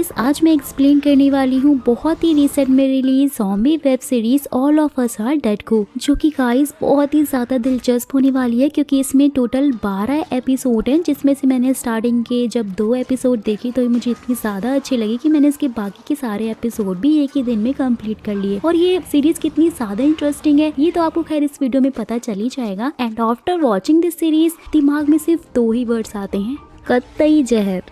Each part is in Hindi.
गाइस, आज मैं एक्सप्लेन करने वाली हूँ बहुत ही रिसेंट में release zombie web series all of us are dead को, जो कि गाइस बहुत ही ज्यादा दिलचस्प होने वाली है क्योंकि इसमें टोटल 12 एपिसोड हैं, जिसमें से मैंने स्टार्टिंग के जब 2 एपिसोड देखे तो मुझे इतनी ज्यादा अच्छी लगी कि मैंने इसके बाकी के सारे एपिसोड भी एक ही दिन में कंप्लीट कर लिए। और ये सीरीज कितनी ज्यादा इंटरेस्टिंग है ये तो आपको खैर इस वीडियो में पता चल ही जाएगा। And after watching this series दिमाग में सिर्फ 2 ही वर्ड्स आते हैं, कतई जहर।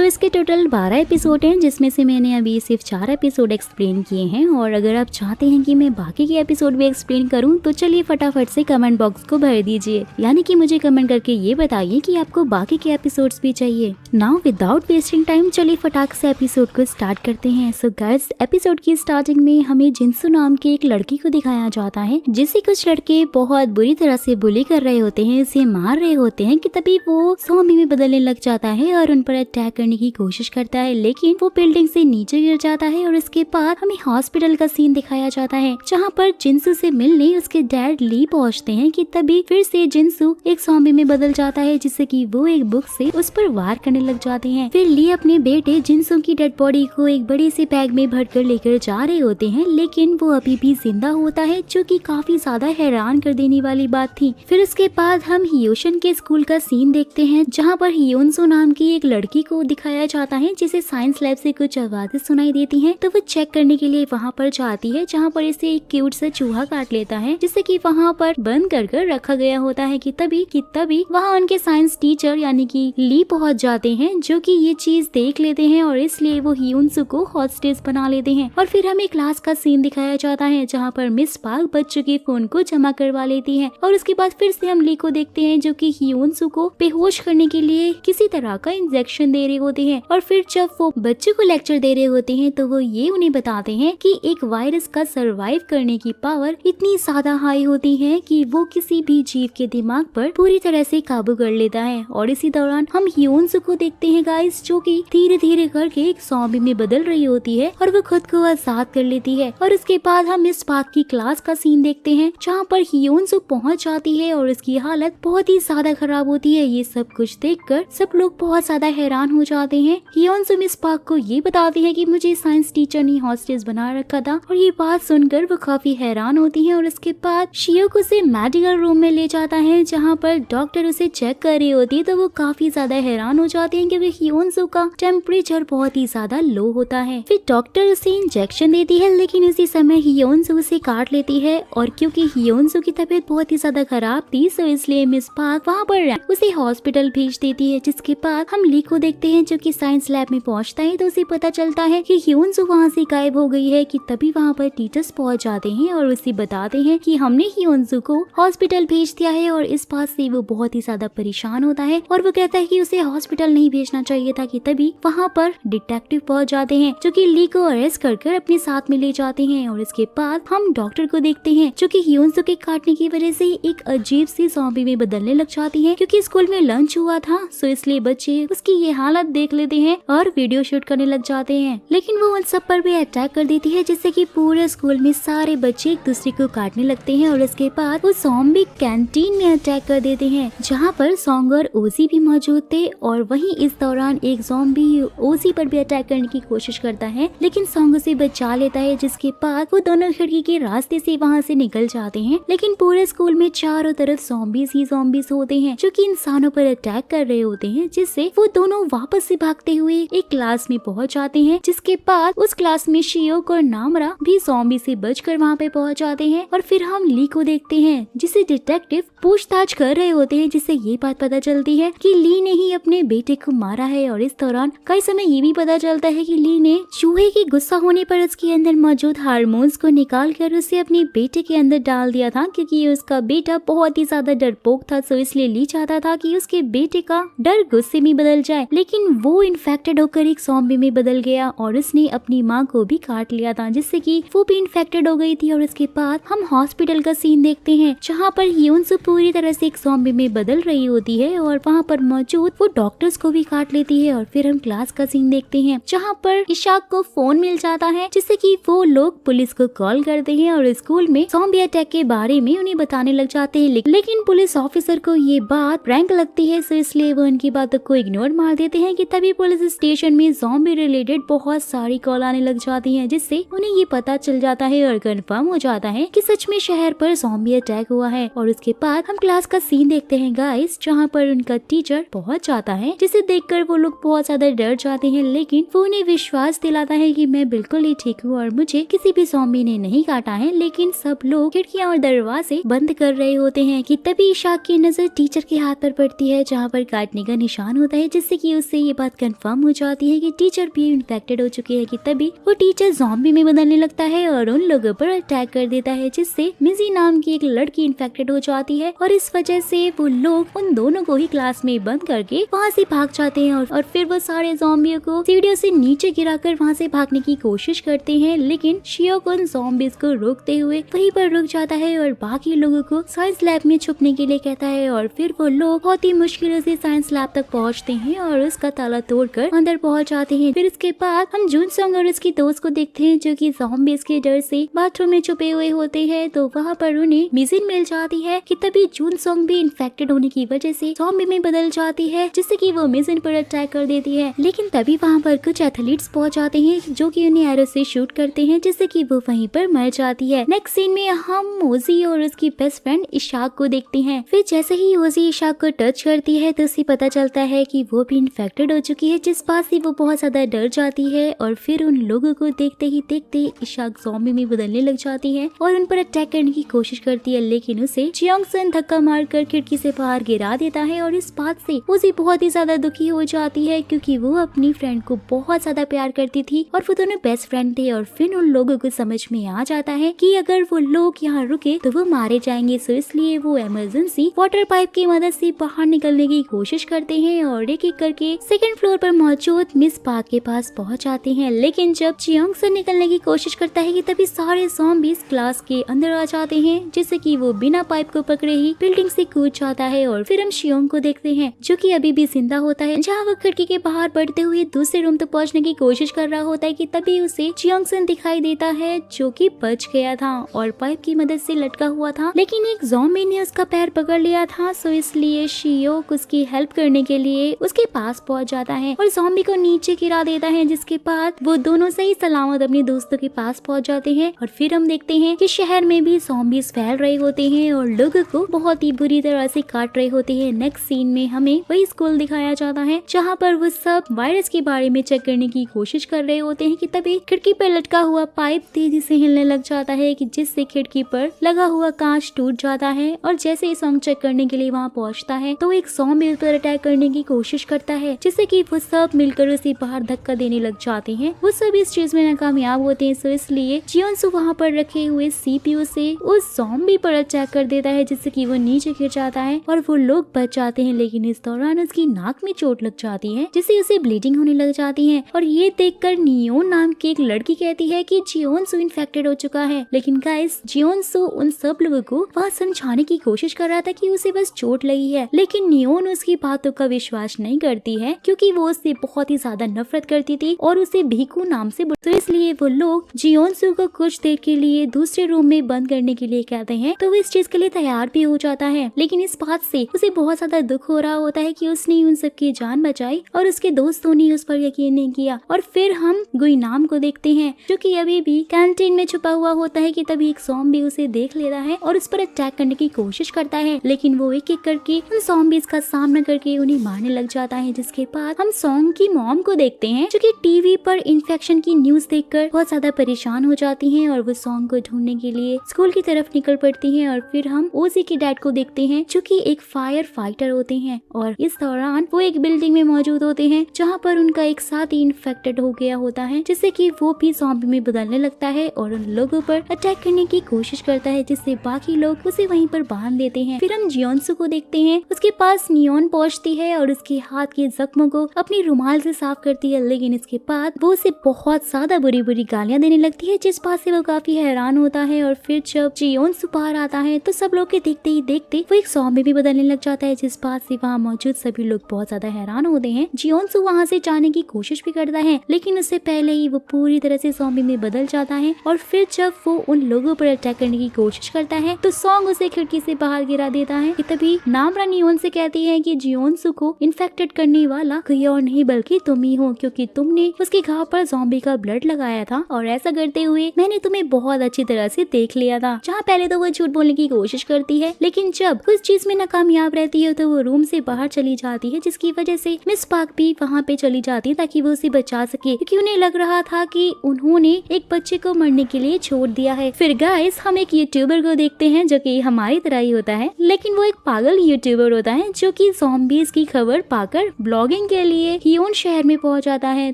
इसके टोटल 12 एपिसोड हैं, जिसमें से मैंने अभी सिर्फ 4 एपिसोड एक्सप्लेन किए हैं। और अगर आप चाहते हैं कि मैं बाकी के एपिसोड भी एक्सप्लेन करूं तो चलिए फटाफट से कमेंट बॉक्स को भर दीजिए, यानी कि मुझे कमेंट करके ये बताइए कि आपको बाकी के एपिसोड्स भी चाहिए। नाउ विदाउट वेस्टिंग टाइम चलिए फटाक से एपिसोड को स्टार्ट करते हैं। सो गाइस, एपिसोड की स्टार्टिंग में हमें जिनसू नाम के एक लड़की को दिखाया जाता है, जिसे कुछ लड़के बहुत बुरी तरह से बुली कर रहे होते हैं, इसे मार रहे होते हैं कि तभी वो ज़ॉम्बी में बदलने लग जाता है और उन पर अटैक करने की कोशिश करता है, लेकिन वो बिल्डिंग से नीचे गिर जाता है। और इसके बाद हमें हॉस्पिटल का सीन दिखाया जाता है, जहाँ पर जिनसू से मिलने उसके डैड ली पहुँचते हैं कि तभी फिर से जिनसू एक ज़ॉम्बी में बदल जाता है, जिससे कि वो एक बुक से उस पर वार करने लग जाते हैं। फिर ली अपने बेटे जिनसू की डेड बॉडी को एक बड़ी सी बैग में भरकर लेकर जा रहे होते हैं, लेकिन वो अभी भी जिंदा होता है, जो कि काफी ज्यादा हैरान कर देने वाली बात थी। फिर उसके बाद हम हियोशन के स्कूल का सीन देखते हैं, जहाँ पर हियोनसो नाम की एक लड़की को दिखाया जाता है, जिसे साइंस लैब से कुछ आवाजें सुनाई देती हैं। तो वो चेक करने के लिए वहाँ पर जाती है, जहाँ पर इसे एक क्यूट सा चूहा काट लेता है, जिसे कि वहाँ पर बंद कर रखा गया होता है। कि तभी वहाँ उनके साइंस टीचर यानी कि ली पहुँच जाते हैं, जो कि ये चीज देख लेते हैं और इसलिए वो हियोनसो को हॉस्टेज बना लेते हैं। और फिर हमें क्लास का सीन दिखाया जाता है, जहाँ पर मिस पार्क बच्चों के फोन को जमा करवा लेती है। और उसके बाद फिर से हम ली को देखते हैं, जो कि हियोनसो को बेहोश करने के लिए किसी तरह का इंजेक्शन दे रहे होते हैं। और फिर जब वो बच्चों को लेक्चर दे रहे होते हैं तो वो ये उन्हें बताते हैं कि एक वायरस का सरवाइव करने की पावर इतनी ज्यादा हाई होती है कि वो किसी भी जीव के दिमाग पर पूरी तरह से काबू कर लेता है। और इसी दौरान हम हियोनसो को देखते हैं गाइस, जो कि धीरे धीरे करके एक ज़ॉम्बी में बदल रही होती है और वो खुद को आजाद कर लेती है। और उसके बाद हम इस बात की क्लास का सीन देखते हैं, जहाँ पर हियोनसो पहुँच जाती है और उसकी हालत बहुत ही ज्यादा खराब होती है। ये सब कुछ देखकर सब लोग बहुत ज्यादा हैरान हो जाते हैं। हियोनसो मिस पार्क को ये बताती है कि मुझे साइंस टीचर ने हॉस्टेज बना रखा था, और ये बात सुनकर वो काफी हैरान होती है। और उसके बाद शियो को उसे मेडिकल रूम में ले जाता है, जहाँ पर डॉक्टर उसे चेक कर रही होती है। तो वो काफी ज्यादा हैरान हो जाते हैं क्योंकि हियोनसो का टेम्परेचर बहुत ही ज्यादा लो होता है। फिर डॉक्टर उसे इंजेक्शन देती है, लेकिन उसी समय हियोनसो उसे काट लेती है। और क्योंकि हियोनसो की तबीयत बहुत ही ज्यादा खराब थी, तो इसलिए मिस पार्क वहाँ पर उसे हॉस्पिटल भेज देती है। जिसके बाद हम ली को देखते हैं, जो कि साइंस लैब में पहुंचता है, तो उसे पता चलता है कि हियोनसो वहाँ से गायब हो गई है। कि तभी वहाँ पर टीचर्स पहुंच जाते हैं और उसे बताते हैं कि हमने हियोनसो को हॉस्पिटल भेज दिया है। और इस बात से वो बहुत ही ज्यादा परेशान होता है और वो कहता है कि उसे हॉस्पिटल नहीं भेजना चाहिए था। कि तभी वहाँ पर डिटेक्टिव पहुंच जाते हैं, जो कि ली को अरेस्ट कर अपने साथ में ले जाते हैं। और इसके बाद हम डॉक्टर को देखते हैं, जो कि हियोनसो के काटने की वजह से एक अजीब सी ज़ॉम्बी में बदलने लग जाती है। क्योंकि स्कूल में लंच हुआ था, सो इसलिए बच्चे उसकी ये हालत देख लेते हैं और वीडियो शूट करने लग जाते हैं। लेकिन वो उन सब पर भी अटैक कर देती है, जिससे कि पूरे स्कूल में सारे बच्चे एक दूसरे को काटने लगते हैं। और इसके बाद वो ज़ॉम्बी कैंटीन में अटैक कर देते हैं, जहाँ पर सॉन्ग और ओजी भी मौजूद थे। और वहीं इस दौरान एक ज़ॉम्बी ओजी पर भी अटैक करने की कोशिश करता है, लेकिन सॉन्ग उसे बचा लेता है। जिसके बाद वो दोनों खिड़की के रास्ते से वहाँ से निकल जाते हैं। लेकिन पूरे स्कूल में चारों तरफ ज़ॉम्बीज ही ज़ॉम्बीज होते हैं, जो कि इंसानों पर अटैक कर रहे होते हैं, जिससे वो दोनों वापस से भागते हुए एक क्लास में पहुंच जाते हैं। जिसके बाद उस क्लास में शियोक और नामरा भी ज़ॉम्बी से बचकर वहाँ पे पहुंच जाते हैं। और फिर हम ली को देखते हैं, जिसे डिटेक्टिव पूछताछ कर रहे होते हैं, जिससे ये बात पता चलती है कि ली ने ही अपने बेटे को मारा है। और इस दौरान कई समय ये भी पता चलता है कि ली ने चूहे के गुस्सा होने पर उसके अंदर मौजूद हार्मोन्स को निकाल कर उसे अपने बेटे के अंदर डाल दिया था, क्योंकि उसका बेटा बहुत ही ज्यादा डरपोक था। सो इसलिए ली चाहता था कि उसके बेटे का डर गुस्से में बदल जाए, लेकिन वो इन्फेक्टेड होकर एक ज़ॉम्बी में बदल गया और उसने अपनी माँ को भी काट लिया था, जिससे कि वो भी इन्फेक्टेड हो गई थी। और इसके बाद हम हॉस्पिटल का सीन देखते हैं, जहाँ पर हियोनसो पूरी तरह से एक ज़ॉम्बी में बदल रही होती है और वहाँ पर मौजूद वो डॉक्टर्स को भी काट लेती है। और फिर हम क्लास का सीन देखते हैं, जहाँ पर इशाक को फोन मिल जाता है, जिससे कि वो लोग पुलिस को कॉल करते हैं और स्कूल में ज़ॉम्बी अटैक के बारे में उन्हें बताने लग जाते हैं। लेकिन पुलिस ऑफिसर को ये बात प्रैंक लगती है, सो इसलिए वो उनकी बातों को इग्नोर मार देते हैं। हैं कि तभी पुलिस स्टेशन में ज़ॉम्बी रिलेटेड बहुत सारी कॉल आने लग जाती हैं, जिससे उन्हें ये पता चल जाता है और कंफर्म हो जाता है कि सच में शहर पर ज़ॉम्बी अटैक हुआ है। और उसके बाद हम क्लास का सीन देखते हैं गाइस, जहाँ पर उनका टीचर पहुंच जाता है, जिसे देखकर वो लोग बहुत ज्यादा डर जाते हैं, लेकिन वो उन्हें विश्वास दिलाता है कि मैं बिल्कुल ही ठीक हूँ और मुझे किसी भी ज़ॉम्बी ने नहीं काटा है। लेकिन सब लोग खिड़कियाँ और दरवाजे बंद कर रहे होते हैं कि तभी इशाक की नजर टीचर के हाथ पर पड़ती है, जहाँ पर काटने का निशान होता है, जिससे कि उससे ये बात कंफर्म हो जाती है कि टीचर भी इन्फेक्टेड हो चुकी है। कि तभी वो टीचर ज़ॉम्बी में बदलने लगता है और उन लोगों पर अटैक कर देता है, जिससे मिजी नाम की एक लड़की इन्फेक्टेड हो जाती है। और इस वजह से वो लोग उन दोनों को ही क्लास में बंद करके वहाँ से भाग जाते हैं और फिर वो सारे ज़ॉम्बियों को सीढ़ियों से नीचे गिराकर वहाँ से भागने की कोशिश करते हैं। लेकिन शियोक उन ज़ॉम्बीज को रोकते हुए वहीं पर रुक जाता है और बाकी लोगों को साइंस लैब में छुपने के लिए कहता है। और फिर वो लोग बहुत ही मुश्किलों से साइंस लैब तक पहुँचते हैं और उसका ताला तोड़कर अंदर पहुँच जाते हैं। फिर उसके बाद हम जुनसोंग और उसकी दोस्त को देखते हैं, जो कि ज़ॉम्बीज के डर से बाथरूम में छुपे हुए होते हैं। तो वहाँ पर उन्हें मिजिन मिल जाती है कि तभी जुनसोंग भी इन्फेक्टेड होने की वजह से ज़ॉम्बी में बदल जाती है, जिससे कि वो मिजिन पर अटैक कर देती है। लेकिन तभी वहाँ पर कुछ एथलीट्स पहुँच जाते हैं, जो कि उन्हें एरो से शूट करते हैं, जिससे कि वो वहीं पर मर जाती है। नेक्स्ट सीन में हम ओजी और उसकी बेस्ट फ्रेंड इशाक को देखते हैं। फिर जैसे ही ओजी इशाक को टच करती है तो उसे पता चलता है कि वो भी इन्फेक्टेड हो चुकी है, जिस बात से वो बहुत ज्यादा डर जाती है। और फिर उन लोगों को देखते ही देखते इशाक ज़ॉम्बी में बदलने लग जाती है और उन पर अटैक करने की कोशिश करती है, लेकिन उसे जियोंगसन धक्का मारकर खिड़की से बाहर गिरा देता है। और इस बात से उसे बहुत ही ज्यादा दुखी हो जाती है, क्योंकि वो अपनी फ्रेंड को बहुत ज्यादा प्यार करती थी और वो दोनों बेस्ट फ्रेंड थे। और फिर उन लोगों को समझ में आ जाता है कि अगर वो लोग यहाँ रुके तो वो मारे जाएंगे, सो इसलिए वो इमरजेंसी वाटर पाइप की मदद से बाहर निकलने की कोशिश करते हैं और एक एक करके सेकंड फ्लोर पर मौजूद मिस पार्क के पास पहुंच जाते हैं। लेकिन जब जियोंगसन निकलने की कोशिश करता है कि तभी सारे ज़ॉम्बीज क्लास के अंदर आ जाते हैं, जिससे कि वो बिना पाइप को पकड़े ही बिल्डिंग से कूद जाता है। और फिर हम शियोंग को देखते हैं, जो कि अभी भी जिंदा होता है, जहाँ वो खिड़की के बाहर बढ़ते हुए दूसरे रूम तक पहुँचने की कोशिश कर रहा होता है कि तभी उसे जियोंगसन दिखाई देता है, जो कि बच गया था और पाइप की मदद से लटका हुआ था। लेकिन एक ज़ॉम्बी ने उसका पैर पकड़ लिया था, सो इसलिए शियोक उसकी हेल्प करने के लिए उसके पास पहुँच जाता है और ज़ॉम्बी को नीचे गिरा देता है, जिसके बाद वो दोनों सही सलामत अपने दोस्तों के पास पहुँच जाते हैं। और फिर हम देखते हैं कि शहर में भी ज़ॉम्बीज फैल रहे होते हैं और लोगों को बहुत ही बुरी तरह से काट रहे होते हैं। नेक्स्ट सीन में हमें वही स्कूल दिखाया जाता है, जहाँ पर वो सब वायरस के बारे में चेक करने की कोशिश कर रहे होते हैं कि तभी खिड़की पर लटका हुआ पाइप तेजी से हिलने लग जाता है, कि जिससे खिड़की पर लगा हुआ कांच टूट जाता है। और जैसे ही सॉन्ग चेक करने के लिए वहाँ पहुँचता है तो एक ज़ॉम्बी पर अटैक करने की कोशिश करता है, जिससे कि वो सब मिलकर उसे बाहर धक्का देने लग जाते हैं। वो सब इस चीज में नाकामयाब होते हैं, सो इसलिए जियोंसू वहाँ पर रखे हुए सीपीयू से उस ज़ॉम्बी पर अटैक कर देता है, जिससे कि वो नीचे गिर जाता है और वो लोग बच जाते हैं। लेकिन इस दौरान उसकी नाक में चोट लग जाती है, जिससे उसे ब्लीडिंग होने लग जाती है। और ये देखकर नियोन नाम की एक लड़की कहती है कि जियोंसू इन्फेक्टेड हो चुका है। लेकिन गाइस, जियोंसू उन सब लोगों को वहाँ समझाने की कोशिश कर रहा था कि उसे बस चोट लगी है, लेकिन नियोन उसकी बातों का विश्वास नहीं करती है, क्योंकि वो उससे बहुत ही ज्यादा नफरत करती थी और उसे भीखू नाम से। तो इसलिए वो लोग जियोंसू को कुछ देर के लिए दूसरे रूम में बंद करने के लिए कहते हैं, तो वो इस चीज के लिए तैयार भी हो जाता है। लेकिन इस बात से उसे बहुत ज्यादा दुख हो रहा होता है कि उसने उन सबकी जान बचाई और उसके दोस्तों ने उस पर यकीन नहीं किया। और फिर हम गुइनाम को देखते हैं, जो कि अभी भी कैंटीन में छुपा हुआ होता है, कि तभी एक ज़ॉम्बी उसे देख लेता है और उस पर अटैक करने की कोशिश करता है। लेकिन वो एक एक करके उन ज़ॉम्बीज का सामना करके उन्हें मारने लग जाता है। जिसके बाद हम सॉन्ग की मॉम को देखते हैं, जो कि टीवी पर इन्फेक्शन की न्यूज देखकर बहुत ज्यादा परेशान हो जाती हैं और वो सॉन्ग को ढूंढने के लिए स्कूल की तरफ निकल पड़ती हैं। और फिर हम ओजी के डैड को देखते हैं, जो कि एक फायर फाइटर होते हैं और इस दौरान वो एक बिल्डिंग में मौजूद होते हैं, जहाँ पर उनका एक साथी इन्फेक्टेड हो गया होता है, जिससे कि वो भी ज़ॉम्बी में बदलने लगता है और उन लोगों पर अटैक करने की कोशिश करता है, जिससे बाकी लोग उसे वहीं पर बांध देते हैं। फिर हम जियोंसू को देखते हैं, उसके पास नियोन पहुंचती है और उसके हाथ के जख्मों को अपनी रुमाल से साफ करती है। लेकिन इसके बाद वो उसे बहुत ज्यादा बुरी बुरी गालियां देने लगती है, जिस बात से वो काफी हैरान होता है। और फिर जब जियोंसू बाहर आता है तो सब लोग के देखते ही देखते वो एक ज़ॉम्बी भी बदलने लग जाता है, जिस बात से वहाँ मौजूद सभी लोग बहुत ज्यादा हैरान होते हैं। जियोंसू वहाँ से जाने की कोशिश भी करता है, लेकिन उससे पहले ही वो पूरी तरह से ज़ॉम्बी में बदल जाता है। और फिर जब वो उन लोगों पर अटैक करने की कोशिश करता है तो सॉन्ग उसे खिड़की से बाहर गिरा देता है। तभी नामरा नियोन से कहती है कि जियोंसू को इन्फेक्टेड करने वाला कोई और नहीं बल्कि तुम ही हो, क्योंकि तुमने उसके घाव पर ज़ॉम्बी का ब्लड लगाया था और ऐसा करते हुए मैंने तुम्हें बहुत अच्छी तरह से देख लिया था। जहाँ पहले तो वो झूठ बोलने की कोशिश करती है, लेकिन जब उस चीज में नाकामयाब रहती है तो वो रूम से बाहर चली जाती है, जिसकी वजह से मिस पार्क भी वहाँ पे चली जाती है ताकि वो उसे बचा सके, क्योंकि उन्हें लग रहा था कि उन्होंने एक बच्चे को मरने के लिए छोड़ दिया है। फिर गाइस हम एक यूट्यूबर को देखते हैं जो कि हमारी तरह ही होता है, लेकिन वो एक पागल यूट्यूबर होता है जो कि ज़ॉम्बीज की खबर पाकर ब्लॉगिंग के लिए हियोन शहर में पहुंच जाता है।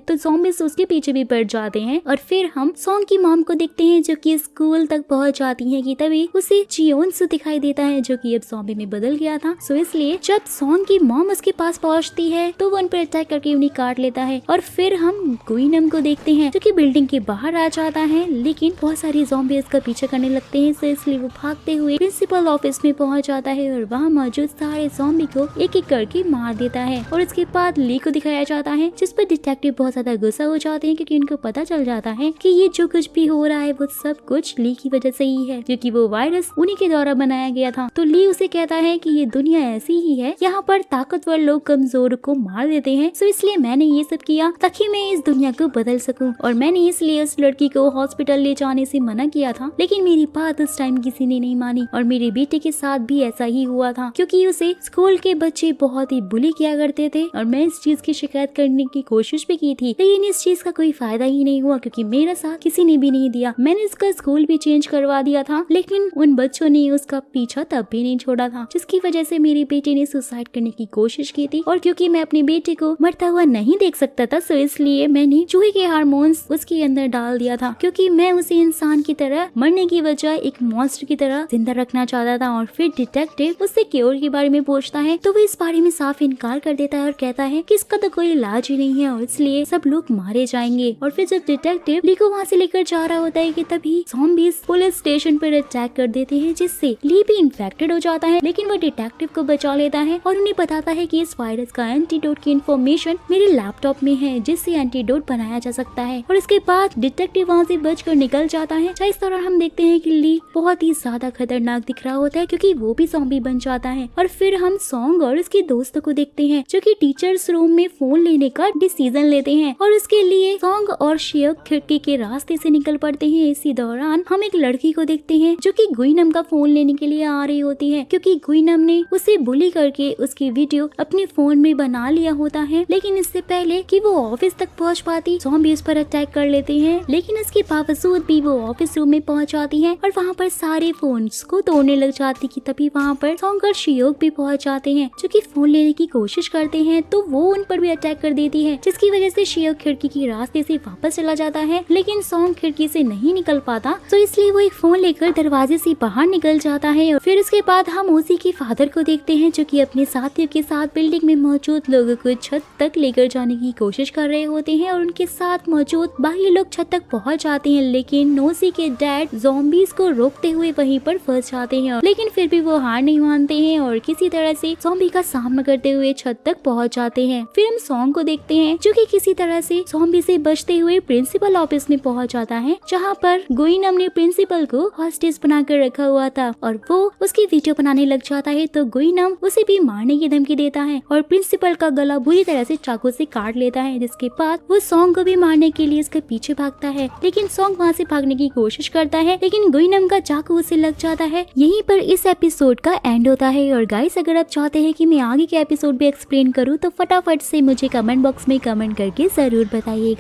तो ज़ॉम्बीज उसके पीछे भी पड़ जाते हैं और फिर हम सॉन्ग की मॉम को देखते हैं जो कि स्कूल तक पहुंच जाती है कि तभी उसे जियोन्सु दिखाई देता है जो कि अब ज़ॉम्बी में बदल गया था। सो इसलिए जब सॉन्ग की मॉम उसके पास पहुंचती है तो वो उन पर अटैक करके उन्हें काट लेता है। और फिर हम गुइनम को देखते हैं जो कि बिल्डिंग के बाहर आ जाता है, लेकिन बहुत सारी ज़ॉम्बी इसका पीछे करने लगते हैं। सो इसलिए वो भागते हुए प्रिंसिपल ऑफिस में पहुंच जाता है और वहाँ मौजूद सारे ज़ॉम्बी को एक एक करके मार देता है। और इसके बाद ली को दिखाया जाता है, जिस पर डिटेक्टिव बहुत ज्यादा गुस्सा हो जाते हैं क्योंकि उनको पता चल जाता है कि ये जो कुछ भी हो रहा है वो सब कुछ ली की वजह से ही है, क्योंकि वो वायरस उन्हीं के द्वारा बनाया गया था। तो ली उसे कहता है कि ये दुनिया ऐसी ही है, यहाँ पर ताकतवर लोग कमजोर को मार देते हैं। सो इसलिए मैंने ये सब किया ताकि मैं इस दुनिया को बदल सकूं, और मैंने इसलिए उस लड़की को हॉस्पिटल ले जाने से मना किया था, लेकिन मेरी बात उस टाइम किसी ने नहीं मानी। और मेरे बेटे के साथ भी ऐसा ही हुआ था, क्योंकि उसे स्कूल के बच्चे बहुत ही बुली किया करते थे और मैं इस चीज की शिकायत करने की कोशिश भी की थी, लेकिन इस चीज का कोई फायदा ही नहीं हुआ क्योंकि मेरा साथ किसी ने भी नहीं दिया। मैंने इसका स्कूल भी चेंज करवा दिया था, लेकिन उन बच्चों ने उसका पीछा तब भी नहीं छोड़ा था, जिसकी वजह से मेरे बेटे ने सुसाइड करने की कोशिश की थी। और क्योंकि मैं अपने बेटे को मरता हुआ नहीं देख सकता था, सो इसलिए मैंने चूहे के हार्मोन्स उसके अंदर डाल दिया था, क्योंकि मैं उसे इंसान की तरह मरने की बजाय एक मॉन्स्टर की तरह जिंदा रखना चाहता था। और फिर डिटेक्टिव उससे क्योर के बारे में पूछता है तो वो इस बारे में साफ इनकार कर देता है और कहता है कि इसका तो कोई इलाज ही नहीं है और इसलिए सब लोग मारे जाएंगे। और फिर जब डिटेक्टिव ली को वहाँ से लेकर जा रहा होता है कि तभी ज़ॉम्बीज पुलिस स्टेशन पर अटैक कर देते हैं, जिससे ली भी इन्फेक्टेड हो जाता है, लेकिन वो डिटेक्टिव को बचा लेता है और उन्हें बताता है कि इस वायरस का एंटीडोट की इन्फॉर्मेशन मेरे लैपटॉप में है, जिससे एंटीडोट बनाया जा सकता है। और इसके बाद डिटेक्टिव वहाँ से बचकर निकल जाता है। इस दौरान हम देखते हैं कि ली बहुत ही ज्यादा खतरनाक दिख रहा होता है क्योंकि वो भी ज़ॉम्बी बन जाता है। और फिर हम सॉन्ग और उसके दोस्तों को देखते हैं जो कि टीचर्स रूम में फोन लेने का डिसीजन लेते हैं, और उसके लिए सॉन्ग और शियोक खिड़की के रास्ते से निकल पड़ते हैं। इसी दौरान हम एक लड़की को देखते हैं जो कि गुइनम का फोन लेने के लिए आ रही होती है, क्योंकि गुइनम ने उसे बुली करके उसकी वीडियो अपने फोन में बना लिया होता है। लेकिन इससे पहले कि वो ऑफिस तक पहुंच पाती, ज़ॉम्बी उस पर अटैक कर लेते हैं, लेकिन इसके बावजूद भी वो ऑफिस रूम में पहुंच जाती है और वहाँ पर सारे फोन्स को तोड़ने लग जाती कि तभी वहाँ पर सॉन्ग और शियोक भी पहुंच जाते हैं जो कि फोन लेने की कोशिश करते हैं, तो वो उन पर भी अटैक कर देती है, जिसकी वजह से शियोक खिड़की के रास्ते से वापस चला जाता है, लेकिन सॉन्ग खिड़की से नहीं निकल पाता, तो इसलिए वो एक फोन लेकर दरवाजे से बाहर निकल जाता है। और फिर उसके बाद हम ओसी के फादर को देखते हैं जो कि अपने साथियों के साथ बिल्डिंग में मौजूद लोगों को छत तक लेकर जाने की कोशिश कर रहे होते हैं और उनके साथ मौजूद बाकी लोग छत तक पहुंच जाते हैं, लेकिन ओसी के डैड ज़ॉम्बीज को रोकते हुए वहीं पर फंस जाते हैं, लेकिन फिर भी वो हार नहीं मानते हैं और किसी तरह से ज़ॉम्बी का सामना करते हुए छत तक पहुंच जाते हैं। फिर हम सॉन्ग को देखते हैं जो कि किसी तरह से ज़ॉम्बी से बचते हुए प्रिंसिपल ऑफिस में पहुंच जाता है, जहां पर गुइनम ने प्रिंसिपल को हॉस्टेज बनाकर रखा हुआ था और वो उसकी वीडियो बनाने लग जाता है। तो गुइनम उसे भी मारने की धमकी देता है और प्रिंसिपल का गला बुरी तरह से चाकू से काट लेता है, जिसके बाद वो सॉन्ग को भी मारने के लिए उसके पीछे भागता है, लेकिन सॉन्ग वहाँ से भागने की कोशिश करता है, लेकिन गुइनम का चाकू उसे लग जाता है। यहीं पर इस एपिसोड का एंड होता है। और गाइस, अगर आप चाहते हैं कि मैं आगे के एपिसोड भी एक्सप्लेन करूँ तो फटाफट से मुझे कमेंट बॉक्स में कमेंट करके जरूर बताइएगा।